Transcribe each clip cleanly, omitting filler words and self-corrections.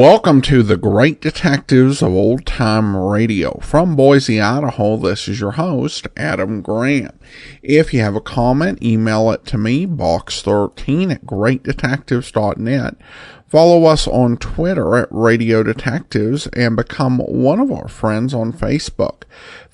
Welcome to the Great Detectives of Old Time Radio. From Boise, Idaho, this is your host, Adam Grant. If you have a comment, email it to me, box13@greatdetectives.net. Follow us on Twitter at Radio Detectives and become one of our friends on Facebook,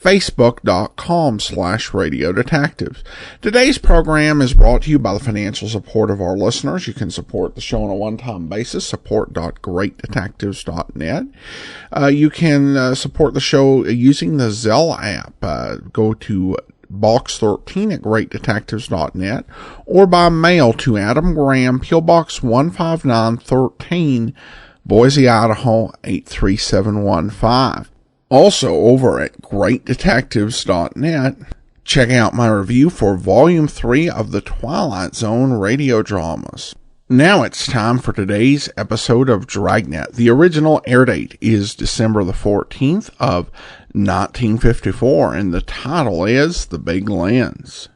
facebook.com/Radio Detectives. Today's program is brought to you by the financial support of our listeners. You can support the show on a one-time basis, support.greatdetectives.net. You can support the show using the Zelle app. Go to box13@greatdetectives.net or by mail to Adam Graham, P.O. Box 15913, Boise, Idaho 83715. Also over at greatdetectives.net, check out my review for Volume 3 of the Twilight Zone radio dramas. Now it's time for today's episode of Dragnet. The original air date is December the 14th of 1954, and the title is The Big Lens.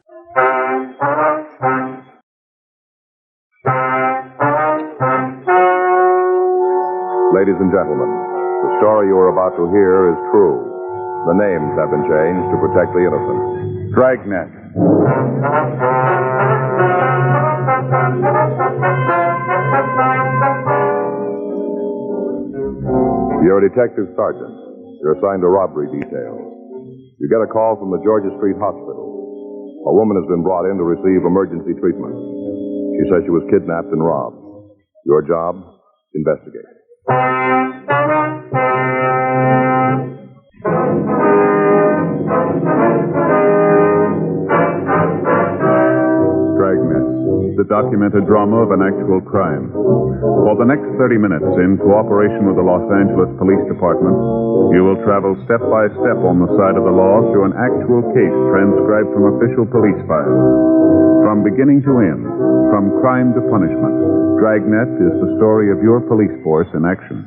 Ladies and gentlemen, the story you are about to hear is true. The names have been changed to protect the innocent. Dragnet. You're a detective sergeant. You're assigned to robbery detail. You get a call from the Georgia Street Hospital. A woman has been brought in to receive emergency treatment. She says she was kidnapped and robbed. Your job? Investigate. Dragnet, the documented drama of an actual crime. For the next 30 minutes, in cooperation with the Los Angeles Police Department, you will travel step by step on the side of the law through an actual case transcribed from official police files. From beginning to end, from crime to punishment, Dragnet is the story of your police force in action.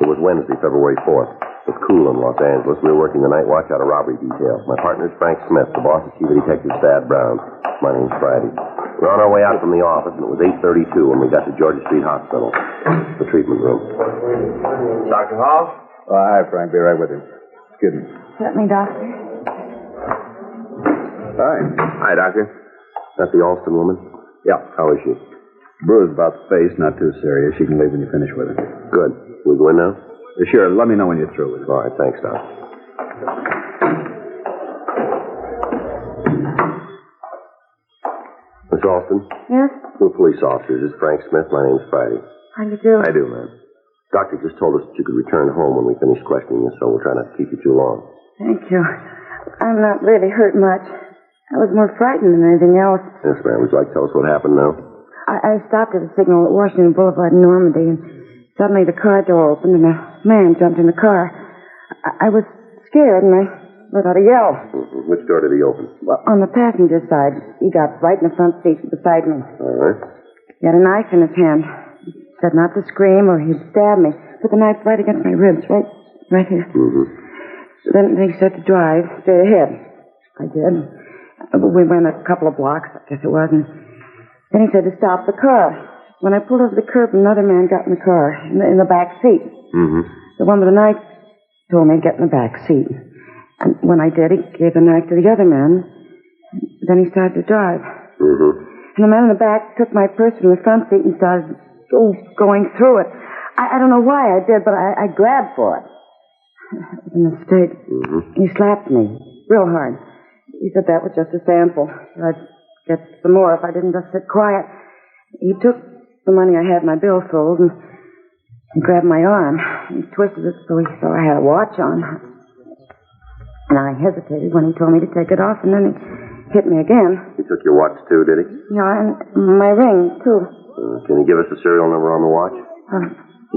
It was Wednesday, February 4th. It was cool in Los Angeles. We were working the night watch out of robbery detail. My partner is Frank Smith. The boss is Chief Detective Thad Brown. My name's Friday. We were on our way out from the office, and it was 8:32 when we got to Georgia Street Hospital, the treatment room. Dr. Hall? Oh, hi, Frank. Be right with you. Excuse me. Certainly, Doctor. Hi. Hi, Doctor. That the Alston woman? Yeah. How is she? Bruise about the face, not too serious. You can leave when you finish with her. Good. Can we go in now? Sure, let me know when you're through with it. All right, thanks, Doc. Miss Alston? Yes? We're police officers. This is Frank Smith. My name's Friday. How you do? I do, ma'am. Doctor just told us that you could return home when we finish questioning you, so we're trying not to keep you too long. Thank you. I'm not really hurt much. I was more frightened than anything else. Yes, ma'am. Would you like to tell us what happened now? I stopped at a signal at Washington Boulevard in Normandy, and suddenly the car door opened and a man jumped in the car. I was scared and I let out a yell. Mm-hmm. Which door did he open? Well, on the passenger side. He got right in the front seat beside me. All right. He had a knife in his hand. He said not to scream or he'd stab me. Put the knife right against my ribs, right here. Mm-hmm. Then he said to drive straight ahead. I did. We went a couple of blocks, I guess it was, and then he said to stop the car. When I pulled over the curb, another man got in the car, in the back seat. Mm-hmm. The one with the knife told me to get in the back seat. And when I did, he gave the knife to the other man. Then he started to drive. Mm-hmm. And the man in the back took my purse from the front seat and started going through it. I don't know why I did, but I grabbed for it. It was a mistake. Mm-hmm. He slapped me real hard. He said that was just a sample. I'd get some more if I didn't just sit quiet. He took the money I had in my billfold and grabbed my arm. He twisted it so he saw I had a watch on. And I hesitated when he told me to take it off, and then he hit me again. He took your watch, too, did he? Yeah, and my ring, too. Can you give us the serial number on the watch?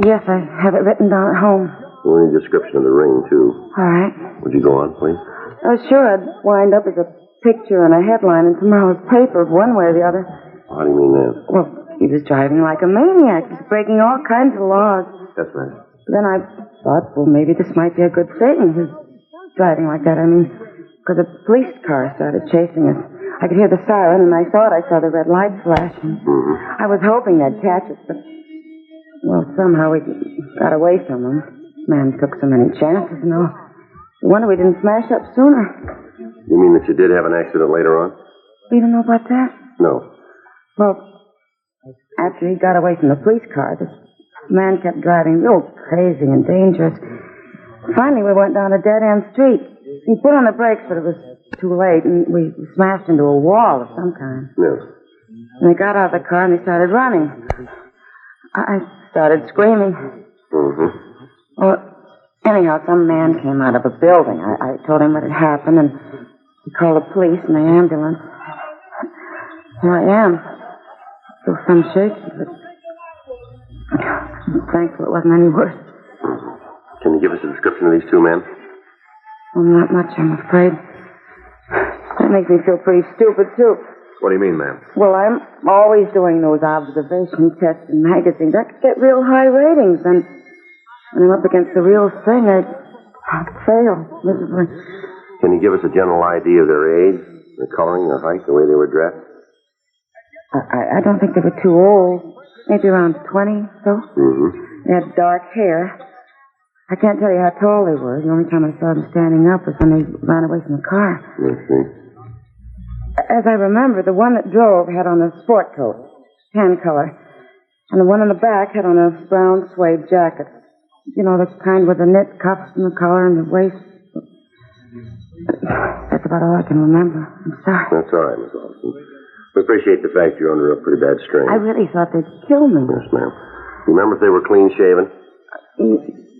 Yes, I have it written down at home. We'll need a description of the ring, too. All right. Would you go on, please? I was sure I'd wind up as a picture and a headline in tomorrow's paper, one way or the other. How do you mean that? Well, he was driving like a maniac. He was breaking all kinds of laws. That's right. Then I thought, well, maybe this might be a good thing, his driving like that. I mean, because a police car started chasing us. I could hear the siren, and I thought I saw the red light flashing. Mm-hmm. I was hoping they'd catch us, but... Well, somehow we got away from them. Man took so many chances, no wonder we didn't smash up sooner. You mean that you did have an accident later on? You don't know about that? No. Well, after he got away from the police car, this man kept driving real crazy and dangerous. Finally, we went down a dead-end street. He put on the brakes, but it was too late, and we smashed into a wall of some kind. Yes. And they got out of the car, and they started running. I started screaming. Mm-hmm. Well, anyhow, some man came out of a building. I told him what had happened, and he called the police and the ambulance. Here I am. Still some shaky, but I'm thankful it wasn't any worse. Can you give us a description of these two men? Well, not much, I'm afraid. That makes me feel pretty stupid, too. What do you mean, ma'am? Well, I'm always doing those observation tests in magazines. I could get real high ratings, and when I'm up against the real thing, I fail miserably. Can you give us a general idea of their age, their coloring, their height, the way they were dressed? I don't think they were too old. Maybe around 20, so. Mm-hmm. They had dark hair. I can't tell you how tall they were. The only time I saw them standing up was when they ran away from the car. Let's see. As I remember, the one that drove had on a sport coat, tan color, and the one in the back had on a brown suede jacket. You know, the kind with the knit cuffs and the collar and the waist. That's about all I can remember. I'm sorry. That's all right, Miss Austin. We appreciate the fact you're under a pretty bad strain. I really thought they'd kill me. Yes, ma'am. You remember if they were clean-shaven?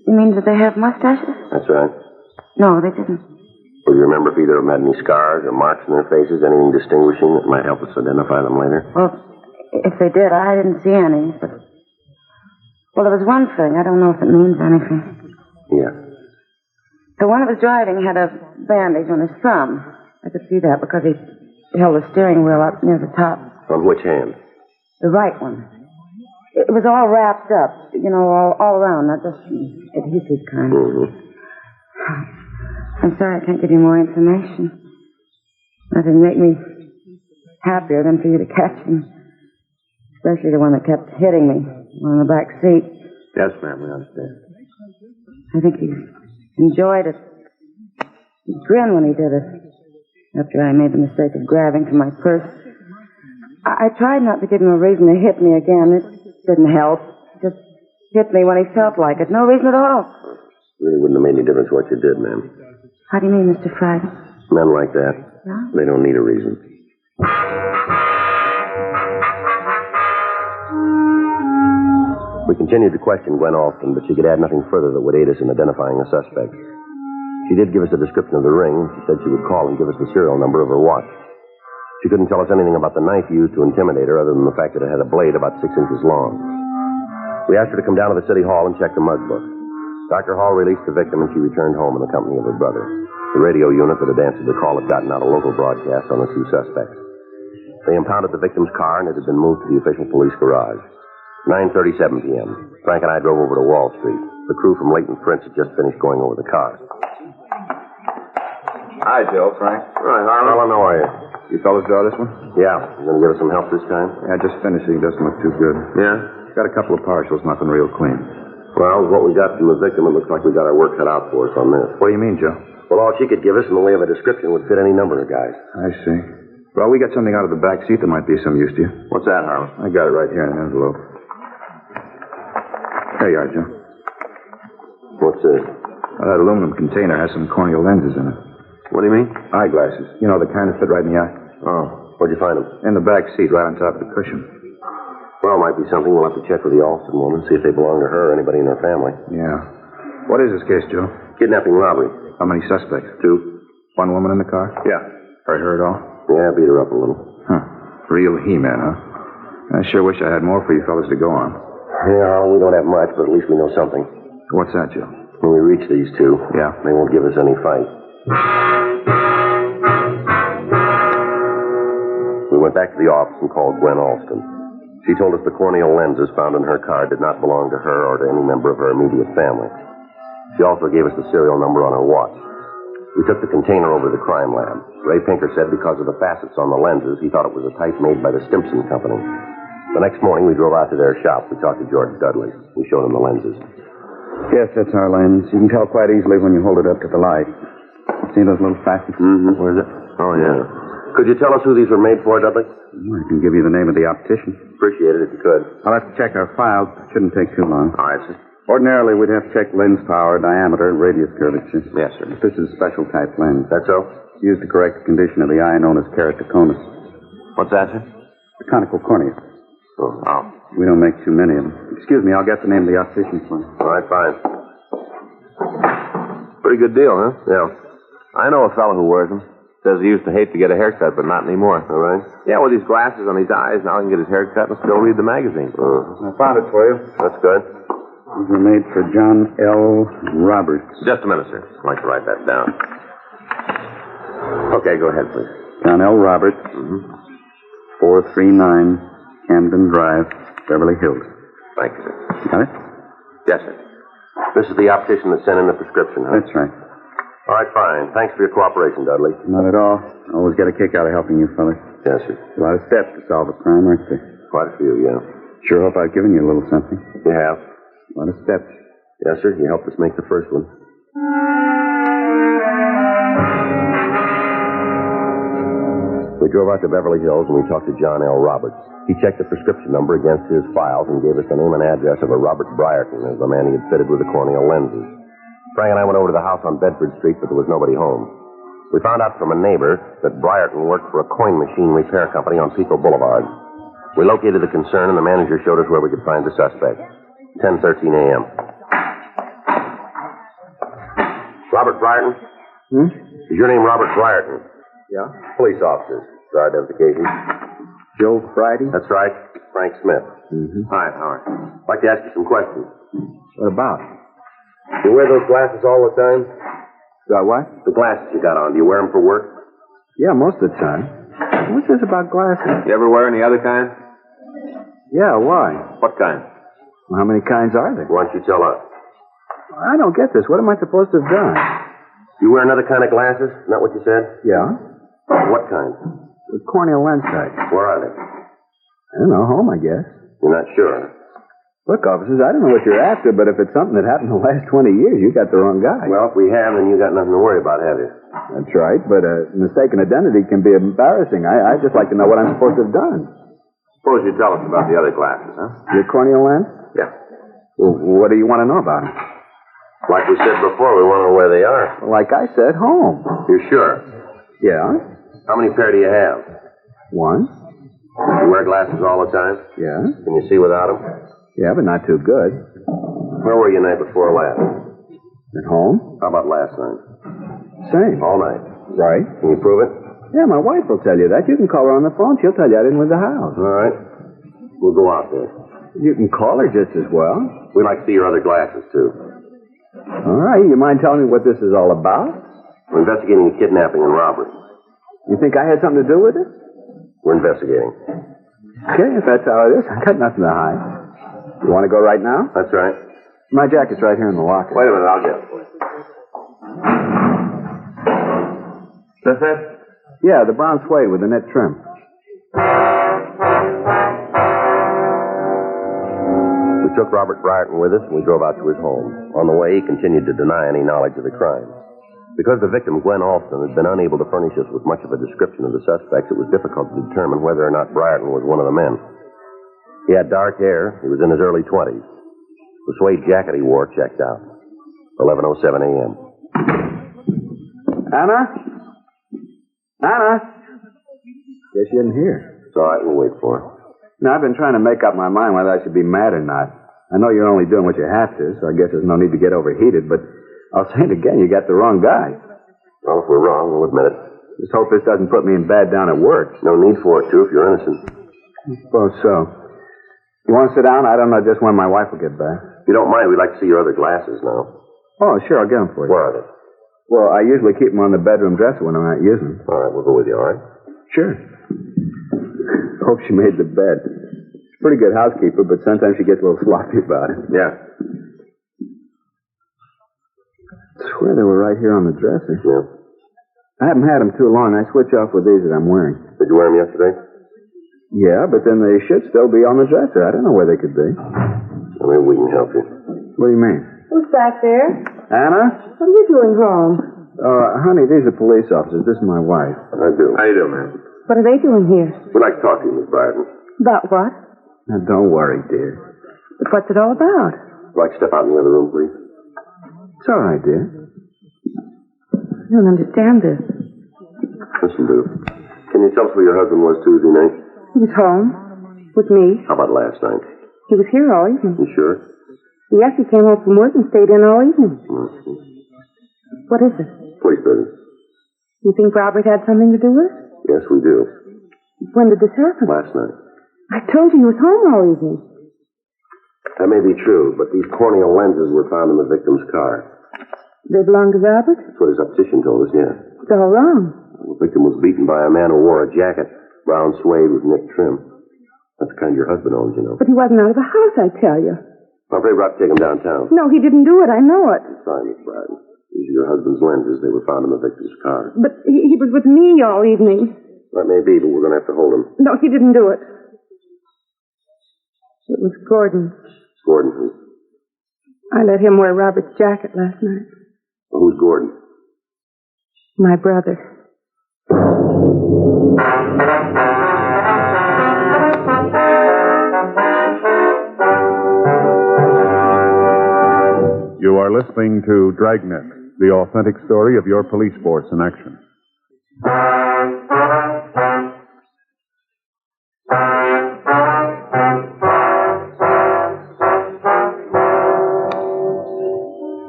You mean that they have mustaches? That's right. No, they didn't. Well, you remember if either of them had any scars or marks on their faces, anything distinguishing that might help us identify them later? Well, if they did, I didn't see any, but... Well, there was one thing. I don't know if it means anything. Yeah. The one that was driving had a bandage on his thumb. I could see that because he held the steering wheel up near the top. On which hand? The right one. It was all wrapped up, you know, all around, not just adhesive kind. Mm-hmm. I'm sorry I can't give you more information. Nothing make me happier than for you to catch him. Especially the one that kept hitting me, on the back seat. Yes, ma'am, we understand. I think he enjoyed it. He grinned when he did it. After I made the mistake of grabbing for my purse. I tried not to give him a reason to hit me again. It didn't help. Just hit me when he felt like it. No reason at all. Really wouldn't have made any difference what you did, ma'am. How do you mean, Mr. Friday? Men like that, Yeah? they don't need a reason. We continued to question Gwen Alston, but she could add nothing further that would aid us in identifying a suspect. She did give us a description of the ring. She said she would call and give us the serial number of her watch. She couldn't tell us anything about the knife used to intimidate her other than the fact that it had a blade about 6 inches long. We asked her to come down to the city hall and check the mug book. Dr. Hall released the victim and she returned home in the company of her brother. The radio unit that had answered the call had gotten out a local broadcast on the two suspects. They impounded the victim's car and it had been moved to the official police garage. 9:37 p.m. Frank and I drove over to Wall Street. The crew from Leighton Prince had just finished going over the car. Hi, Joe. Frank. All right, Harlan, how are you? You fellas draw this one? Yeah. You going to give us some help this time? Yeah, just finishing. Doesn't look too good. Yeah? Got a couple of partials, nothing real clean. Well, what we got from the victim, it looks like we got our work cut out for us on this. What do you mean, Joe? Well, all she could give us in the way of a description would fit any number of guys. I see. Well, we got something out of the back seat that might be of some use to you. What's that, Harlan? I got it right here in an envelope. There you are, Joe. What's this? Well, that aluminum container has some corneal lenses in it. What do you mean? Eyeglasses. You know, the kind that fit right in the eye. Oh, where'd you find them? In the back seat, right on top of the cushion. Well, might be something. We'll have to check with the Alston woman, see if they belong to her or anybody in her family. Yeah. What is this case, Joe? Kidnapping robbery. How many suspects? 2. One woman in the car? Yeah. Hurt her at all? Yeah, beat her up a little. Huh. Real He-Man, huh? I sure wish I had more for you fellas to go on. Yeah, we don't have much, but at least we know something. What's that, Joe? When we reach these two, Yeah. they won't give us any fight. We went back to the office and called Gwen Alston. She told us the corneal lenses found in her car did not belong to her or to any member of her immediate family. She also gave us the serial number on her watch. We took the container over to the crime lab. Ray Pinker said because of the facets on the lenses, he thought it was a type made by the Stimson Company. The next morning, we drove out to their shop. We talked to George Dudley. We showed him the lenses. Yes, that's our lens. You can tell quite easily when you hold it up to the light. See those little facets? Mm-hmm. Where is it? Oh, yeah. Could you tell us who these were made for, Dudley? I can give you the name of the optician. Appreciate it if you could. I'll have to check our files. It shouldn't take too long. All right, sir. Ordinarily, we'd have to check lens power, diameter, and radius curvature. Yes, sir. This is a special type lens. That's so? Used to correct the condition of the eye known as keratoconus. What's that, sir? The conical cornea. Oh. We don't make too many of them. Excuse me, I'll get the name of the optician for you. All right, fine. Pretty good deal, huh? Yeah. I know a fellow who wears them. Says he used to hate to get a haircut, but not anymore. All right? Yeah, with these glasses on his eyes, now he can get his haircut and still read the magazine. I found it for you. That's good. These were made for John L. Roberts. Just a minute, sir. I'd like to write that down. Okay, go ahead, please. John L. Roberts, 439 Camden Drive, Beverly Hills. Thank you, sir. Got it? Yes, sir. This is the optician that sent in the prescription, huh? That's right. All right, fine. Thanks for your cooperation, Dudley. Not at all. Always get a kick out of helping you fellas. Yes, sir. A lot of steps to solve a crime, aren't there? Quite a few, yeah. Sure hope I've given you a little something. You have? A lot of steps. Yes, sir. You helped us make the first one. We drove out to Beverly Hills and we talked to John L. Roberts. He checked the prescription number against his files and gave us the name and address of a Robert Brierton as the man he had fitted with the corneal lenses. Frank and I went over to the house on Bedford Street, but there was nobody home. We found out from a neighbor that Brierton worked for a coin machine repair company on Pico Boulevard. We located the concern and the manager showed us where we could find the suspect. 10:13 a.m. Robert Brierton? Is your name Robert Brierton? Yeah? Police officers. For identification. Joe Friday? That's right. Frank Smith. Hi, Howard. I'd like to ask you some questions. What about? You wear those glasses all the time? Got what? The glasses you got on, do you wear them for work? Yeah, most of the time. What's this about glasses? You ever wear any other kind? Yeah, why? What kind? Well, how many kinds are there? Why don't you tell us? I don't get this. What am I supposed to have done? You wear another kind of glasses? Isn't that what you said? Yeah? What kind? The corneal lens type. Where are they? I don't know, home, I guess. You're not sure? Look, officers, I don't know what you're after, but if it's something that happened in the last 20 years, you got the wrong guy. Well, if we have, then you got nothing to worry about, have you? That's right, but mistaken identity can be embarrassing. I'd just like to know what I'm supposed to have done. Suppose you tell us about the other glasses, huh? Your corneal lens? Yeah. Well, what do you want to know about them? Like we said before, we want to know where they are. Like I said, home. You're sure? Yeah? How many pair do you have? One? You wear glasses all the time? Yeah? Can you see without them? Yeah, but not too good. Where were you night before last? At home? How about last night? Same. All night. Right. Can you prove it? Yeah, my wife will tell you that. You can call her on the phone. She'll tell you I didn't leave the house. All right. We'll go out there. You can call her just as well. We'd like to see your other glasses, too. All right. You mind telling me what this is all about? We're investigating a kidnapping and robbery. You think I had something to do with it? We're investigating. Okay, if that's how it is, I got nothing to hide. You want to go right now? That's right. My jacket's right here in the locker. Wait a minute, I'll get it for you. That's it? Yeah, the brown suede with the net trim. We took Robert Brierton with us and we drove out to his home. On the way, he continued to deny any knowledge of the crime. Because the victim, Gwen Alston, had been unable to furnish us with much of a description of the suspects, it was difficult to determine whether or not Brierton was one of the men. He had dark hair. He was in his early 20s. The suede jacket he wore checked out. 11:07 a.m. Anna? Anna? Guess you didn't hear. It's all right. We'll wait for her. Now, I've been trying to make up my mind whether I should be mad or not. I know you're only doing what you have to, so I guess there's no need to get overheated, but I'll say it again, you got the wrong guy. Well, if we're wrong, we'll admit it. Just hope this doesn't put me in bad down at work. No need for it, too, if you're innocent. I suppose so. You want to sit down? I don't know just when my wife will get back. If you don't mind, we'd like to see your other glasses now. Oh, sure, I'll get them for you. Where are they? Well, I usually keep them on the bedroom dresser when I'm not using them. All right, we'll go with you, all right? Sure. Hope she made the bed. She's a pretty good housekeeper, but sometimes she gets a little sloppy about it. Yeah. I swear they were right here on the dresser. Yeah. I haven't had them too long. I switch off with these that I'm wearing. Did you wear them yesterday? Yeah, but then they should still be on the dresser. I don't know where they could be. Well, maybe we can help you. What do you mean? Who's back there? Anna? What are you doing home? Honey, these are police officers. This is my wife. I do. How you doing, man? What are they doing here? We'd like to talk to you, Miss Bryden. About what? Now, don't worry, dear. But what's it all about? Would you like to step out in the other room, please? It's all right, dear. I don't understand this. Listen, Bill. Can you tell us where your husband was Tuesday night? He was home. With me. How about last night? He was here all evening. You sure? Yes, he came home from work and stayed in all evening. Mm-hmm. What is it? Police business. You think Robert had something to do with it? Yes, we do. When did this happen? Last night. I told you he was home all evening. That may be true, but these corneal lenses were found in the victim's car. They belong to Robert? That's what his optician told us, yeah. It's all wrong. The victim was beaten by a man who wore a jacket, brown suede with nick trim. That's the kind your husband owns, you know. But he wasn't out of the house, I tell you. I'm afraid we'll have to take him downtown. No, he didn't do it. I know it. Sorry, Miss Bryden. These are your husband's lenses. They were found in the victim's car. But he was with me all evening. That may be, but we're going to have to hold him. No, he didn't do it. It was Gordon. Gordon, who? I let him wear Robert's jacket last night. Well, who's Gordon? My brother. You are listening to Dragnet, the authentic story of your police force in action.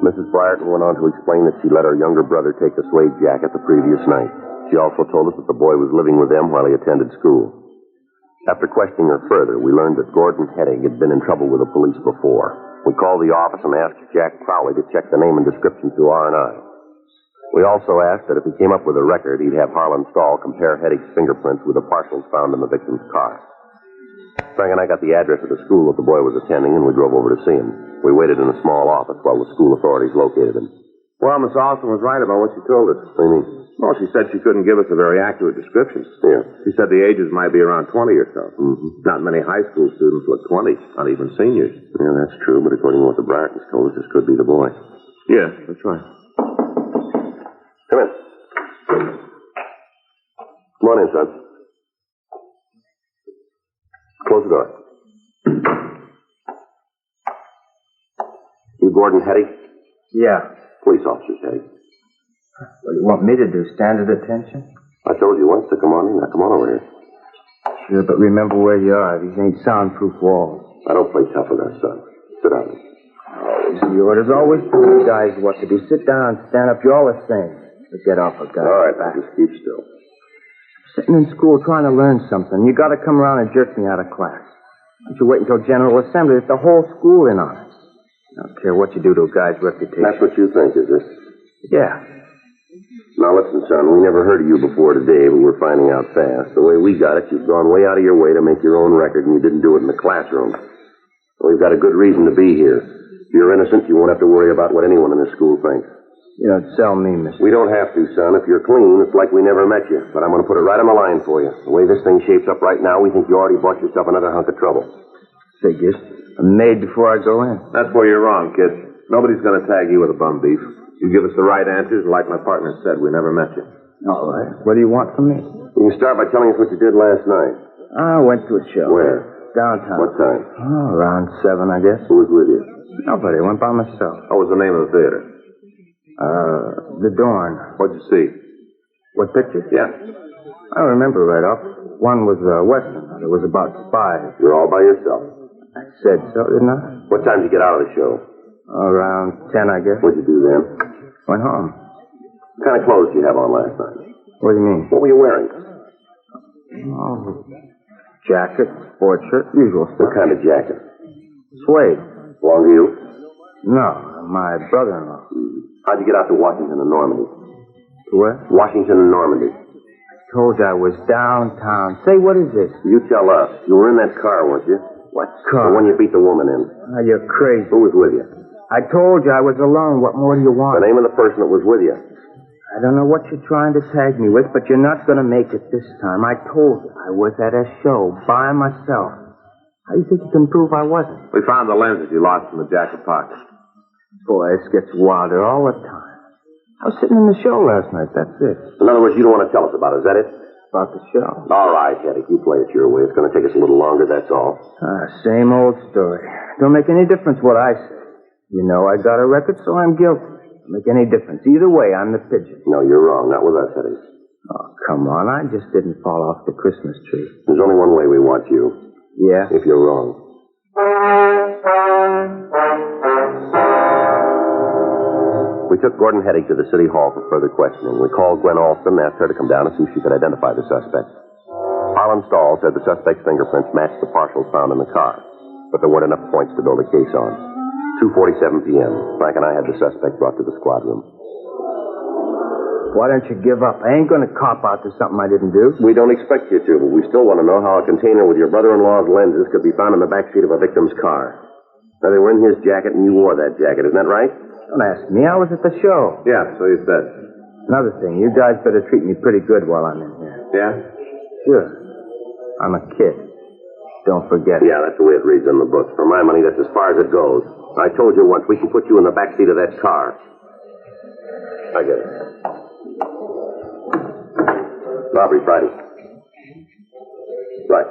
Mrs. Briarton went on to explain that she let her younger brother take the suede jacket the previous night. She also told us that the boy was living with them while he attended school. After questioning her further, we learned that Gordon Heading had been in trouble with the police before. We called the office and asked Jack Crowley to check the name and description through R&I. We also asked that if he came up with a record, he'd have Harlan Stahl compare Heading's fingerprints with the parcels found in the victim's car. Frank and I got the address of the school that the boy was attending, and we drove over to see him. We waited in a small office while the school authorities located him. Well, Miss Austin was right about what she told us. What do you mean? Well, she said she couldn't give us a very accurate description. Yeah. She said the ages might be around 20 or so. Mm-hmm. Not many high school students look 20, not even seniors. Yeah, that's true, but according to what the Briartons told us, this could be the boy. Yes, that's right. Come in. Come on in, son. Close the door. You Gordon Heading? Yeah. Police officers, Heading. What do you want me to do? Stand at attention? I told you once to come on in. Now come on over here. Sure, but remember where you are. These ain't soundproof walls. I don't play tough with our son. Sit down. Always the orders. Always tell you guys what to do. Sit down, stand up. You're all the same. But get off a guy. All right, back. just keep still. Sitting in school trying to learn something. You got to come around and jerk me out of class. Don't you wait until General Assembly. It's the whole school in on it. I don't care what you do to a guy's reputation. That's what you think, is it? Yeah. Now listen, son, we never heard of you before today, but we're finding out fast. The way we got it, you've gone way out of your way to make your own record, and you didn't do it in the classroom. We've got a good reason to be here. If you're innocent, you won't have to worry about what anyone in this school thinks. You don't sell me, mister. We don't have to, son. If you're clean, it's like we never met you. But I'm going to put it right on the line for you. The way this thing shapes up right now, we think you already bought yourself another hunk of trouble. Figures. I'm made before I go in. That's where you're wrong, kid. Nobody's going to tag you with a bum beef. You give us the right answers, and like my partner said, we never met you. All right. What do you want from me? You can start by telling us what you did last night. I went to a show. Where? Downtown. What time? Oh, around 7, I guess. Who was with you? Nobody. I went by myself. What was the name of the theater? The Dorn. What'd you see? What pictures? Yeah. I don't remember right off. One was Western. It was about spies. You're all by yourself. I said so, didn't I? What time did you get out of the show? Around 10, I guess. What'd you do then? Went home. What kind of clothes did you have on last night? What do you mean? What were you wearing? Oh, jacket, sports shirt, usual stuff. What kind of jacket? Suede. Belong to you? No, my brother-in-law. How'd you get out to Washington and Normandy? To where? Washington and Normandy. Told you I was downtown. Say, what is this? You tell us. You were in that car, weren't you? What The car? one you beat the woman in. Oh, you're crazy. Who was with you? I told you I was alone. What more do you want? The name of the person that was with you. I I don't know what you're trying to tag me with, but you're not going to make it this time. I told you I was at a show by myself. How do you think you can prove I wasn't? We found the lenses you lost in the jacket pocket. Boy, this gets wilder all the time. I was sitting in the show last night, that's it. In other words, you don't want to tell us about it, is that it? About the show. All right, Hetty, you play it your way. It's going to take us a little longer, that's all. Same old story. Don't make any difference what I say. You know I got a record, so I'm guilty. Don't make any difference. Either way, I'm the pigeon. No, you're wrong. Not with us, Hetty. Oh, come on. I just didn't fall off the Christmas tree. There's only one way we want you. Yeah? If you're wrong. We took Gordon Hetty to the city hall for further questioning. We called Gwen Alston and asked her to come down and see if she could identify the suspect. Harlan Stahl said the suspect's fingerprints matched the partials found in the car, but there weren't enough points to build a case on. 2:47 p.m. Frank and I had the suspect brought to the squad room. Why don't you give up? I ain't going to cop out to something I didn't do. We don't expect you to, but we still want to know how a container with your brother-in-law's lenses could be found in the backseat of a victim's car. Now, they were in his jacket, and you wore that jacket. Isn't that right? Don't ask me. I was at the show. Yeah, so you said. Another thing, you guys better treat me pretty good while I'm in here. Yeah? Sure. I'm a kid. Don't forget it. Yeah, that's the way it reads in the books. For my money, that's as far as it goes. I told you once, we can put you in the backseat of that car. I get it. Robbery Friday. Right.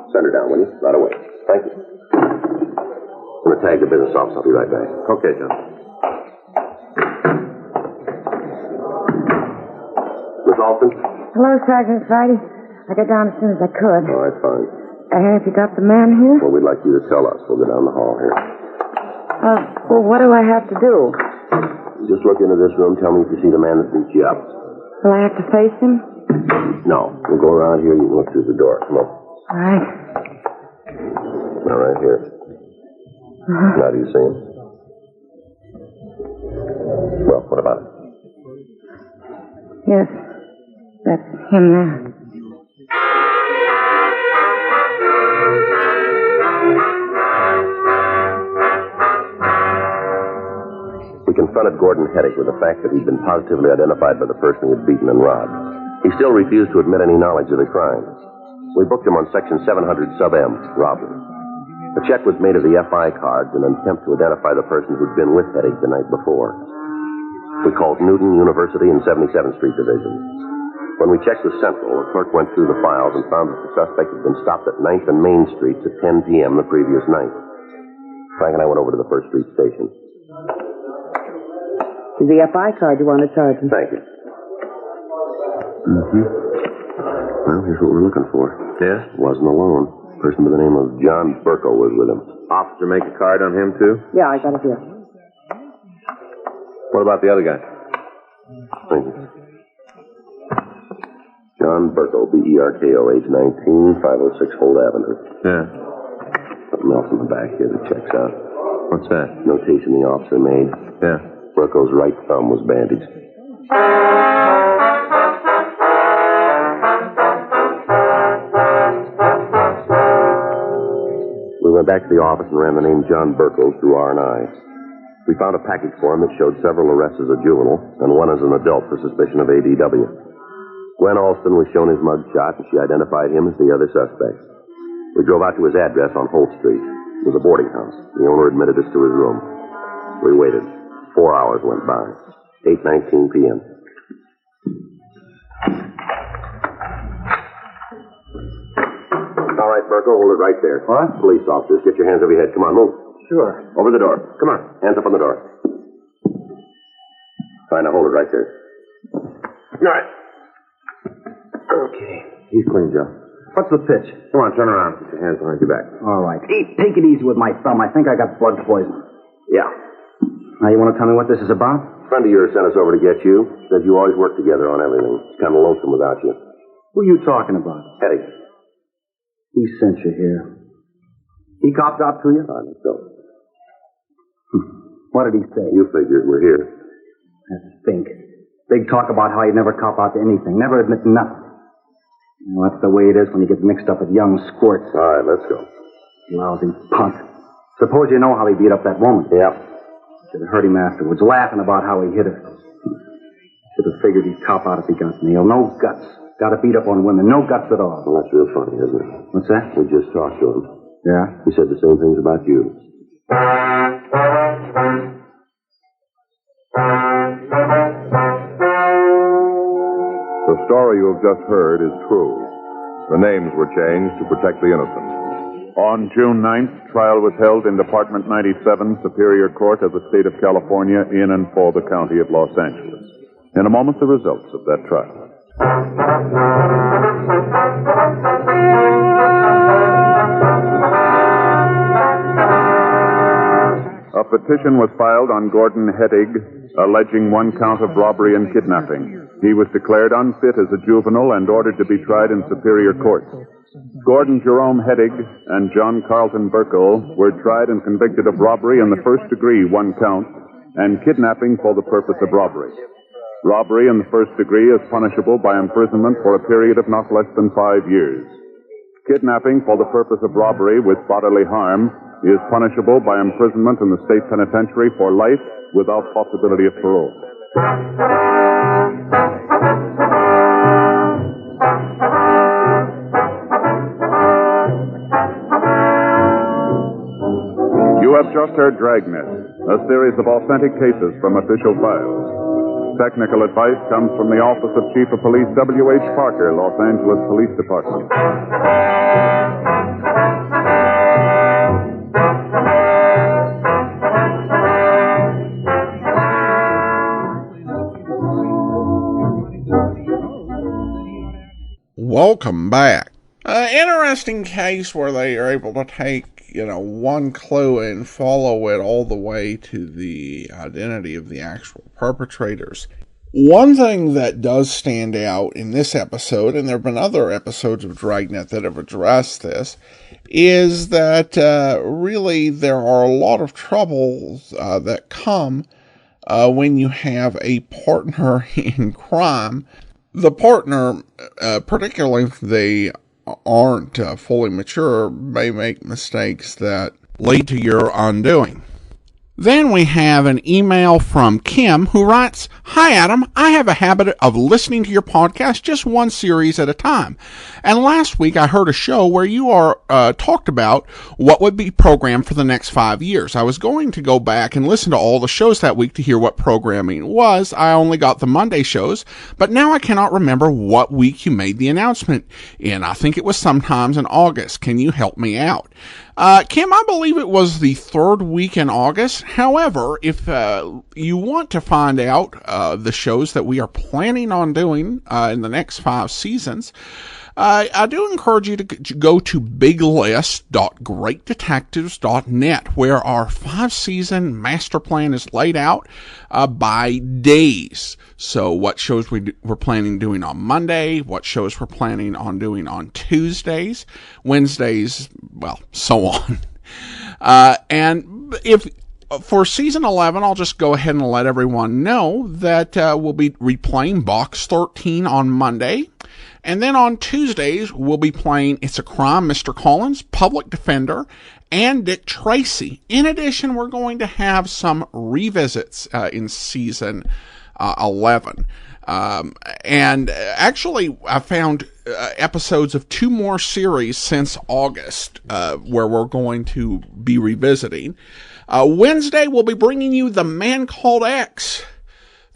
Send her down, will you? Right away. Thank you. I'm going to tag the business office. I'll be right back. Okay, John. Miss Alston? Hello, Sergeant Friday. I got down as soon as I could. All right, fine. Have you got the man here? Well, we'd like you to tell us. We'll go down the hall here. Well, what do I have to do? Just look into this room. Tell me if you see the man that beat you up. Will I have to face him? No. We'll go around here. You can look through the door. Come on. All right. Now, right here. Now, do you see him? Well, what about it? Yes. That's him there. We confronted Gordon Hetty with the fact that he'd been positively identified by the person he had beaten and robbed. He still refused to admit any knowledge of the crime. We booked him on Section 700 Sub-M, robbery. A check was made of the FI cards in an attempt to identify the person who'd been with Hetty the night before. We called Newton University and 77th Street Division. When we checked the Central, a clerk went through the files and found that the suspect had been stopped at 9th and Main Streets at 10 p.m. the previous night. Frank and I went over to the First Street station. Is the FI card you wanted, Sergeant? Thank you. Well, here's what we're looking for. Yes? Wasn't alone. A person by the name of John Burko was with him. Officer make a card on him, too? Yeah, I got it here. What about the other guy? Thank you. John Burko, B-E-R-K-O, age 19, 506 Holt Avenue. Yeah. Something else in the back here that checks out. What's that? Notation the officer made. Yeah. Burko's right thumb was bandaged. We went back to the office and ran the name John Burko through R&I. We found a package for him that showed several arrests as a juvenile and one as an adult for suspicion of ADW. Gwen Alston was shown his mug shot, and she identified him as the other suspect. We drove out to his address on Holt Street. It was a boarding house. The owner admitted us to his room. We waited. 4 hours went by. 8:19 p.m. All right, Burko, hold it right there. What? Police officers, get your hands over your head. Come on, move. Sure. Over the door. Come on. Hands up on the door. Fine, now hold it right there. All right. Okay. He's clean, Joe. What's the pitch? Come on, turn around. Put your hands behind your back. All right. Take it easy with my thumb. I think I got blood poison. Yeah. Now, you want to tell me what this is about? A friend of yours sent us over to get you. Said you always work together on everything. It's kind of lonesome without you. Who are you talking about? Hetty. He sent you here. He copped out to you? I don't know. What did he say? You figured we're here. Let's think. Big talk about how he'd never cop out to anything. Never admit nothing. Well, that's the way it is when you get mixed up with young squirts. All right, let's go. Lousy punk. Suppose you know how he beat up that woman. Yeah. Should have heard him afterwards, laughing about how he hit her. Should have figured he'd cop out if he got nailed. No guts. Got to beat up on women. No guts at all. Well, that's real funny, isn't it? What's that? We just talked to him. Yeah? He said the same things about you. The story you have just heard is true. The names were changed to protect the innocent. On June 9th, trial was held in Department 97, Superior Court of the State of California, in and for the County of Los Angeles. In a moment, the results of that trial. A petition was filed on Gordon Hettig, alleging one count of robbery and kidnapping. He was declared unfit as a juvenile and ordered to be tried in Superior Court. Gordon Jerome Hettig and John Carlton Burkle were tried and convicted of robbery in the first degree, one count, and kidnapping for the purpose of robbery. Robbery in the first degree is punishable by imprisonment for a period of not less than 5 years. Kidnapping for the purpose of robbery with bodily harm is punishable by imprisonment in the state penitentiary for life without possibility of parole. You have just heard Dragnet, a series of authentic cases from official files. Technical advice comes from the Office of Chief of Police W.H. Parker, Los Angeles Police Department. Welcome back. Interesting case where they are able to take, one clue and follow it all the way to the identity of the actual perpetrators. One thing that does stand out in this episode, and there have been other episodes of Dragnet that have addressed this, is that really there are a lot of troubles that come when you have a partner in crime. The partner, particularly if they aren't fully mature, may make mistakes that lead to your undoing. Then we have an email from Kim who writes, "Hi Adam, I have a habit of listening to your podcast just one series at a time. And last week I heard a show where you talked about what would be programmed for the next 5 years. I was going to go back and listen to all the shows that week to hear what programming was. I only got the Monday shows, but now I cannot remember what week you made the announcement in. I think it was sometimes in August. Can you help me out?" Kim, I believe it was the third week in August. However, if you want to find out the shows that we are planning on doing in the next 5 seasons, I do encourage you to go to biglist.greatdetectives.net, where our 5-season master plan is laid out by days. So what shows we're planning doing on Monday, what shows we're planning on doing on Tuesdays, Wednesdays, well, so on. And if for season 11, I'll just go ahead and let everyone know that we'll be replaying Box 13 on Monday. And then on Tuesdays, we'll be playing It's a Crime, Mr. Collins, Public Defender, and Dick Tracy. In addition, we're going to have some revisits in season 11. And actually, I found episodes of 2 more series since August where we're going to be revisiting. Wednesday, we'll be bringing you The Man Called X.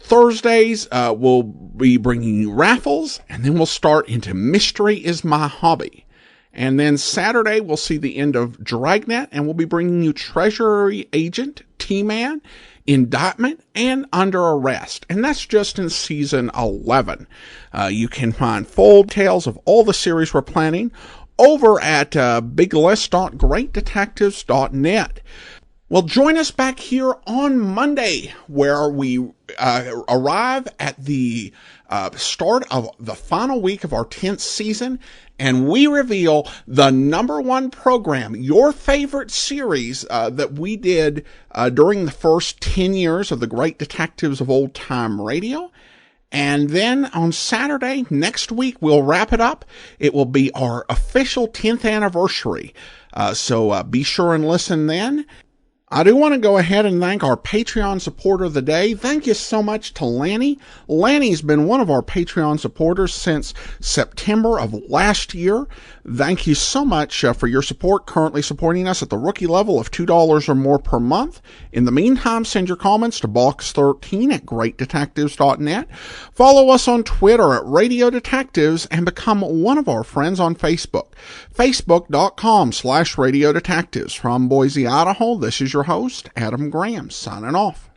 Thursdays, we'll be bringing you raffles, and then we'll start into Mystery is My Hobby. And then Saturday, we'll see the end of Dragnet, and we'll be bringing you Treasury Agent, T-Man, Indictment, and Under Arrest. And that's just in season 11. You can find full details of all the series we're planning over at biglist.greatdetectives.net. Well, join us back here on Monday, where we arrive at the start of the final week of our 10th season, and we reveal the #1 program, your favorite series that we did during the first 10 years of the Great Detectives of Old Time Radio. And then on Saturday, next week, we'll wrap it up. It will be our official 10th anniversary. So be sure and listen then. I do want to go ahead and thank our Patreon supporter of the day. Thank you so much to Lanny. Lanny's been one of our Patreon supporters since September of last year. Thank you so much for your support, currently supporting us at the rookie level of $2 or more per month. In the meantime, send your comments to box13 at greatdetectives.net. Follow us on Twitter at Radio Detectives and become one of our friends on Facebook. Facebook.com/Radio Detectives. From Boise, Idaho, this is your host, Adam Graham, signing off.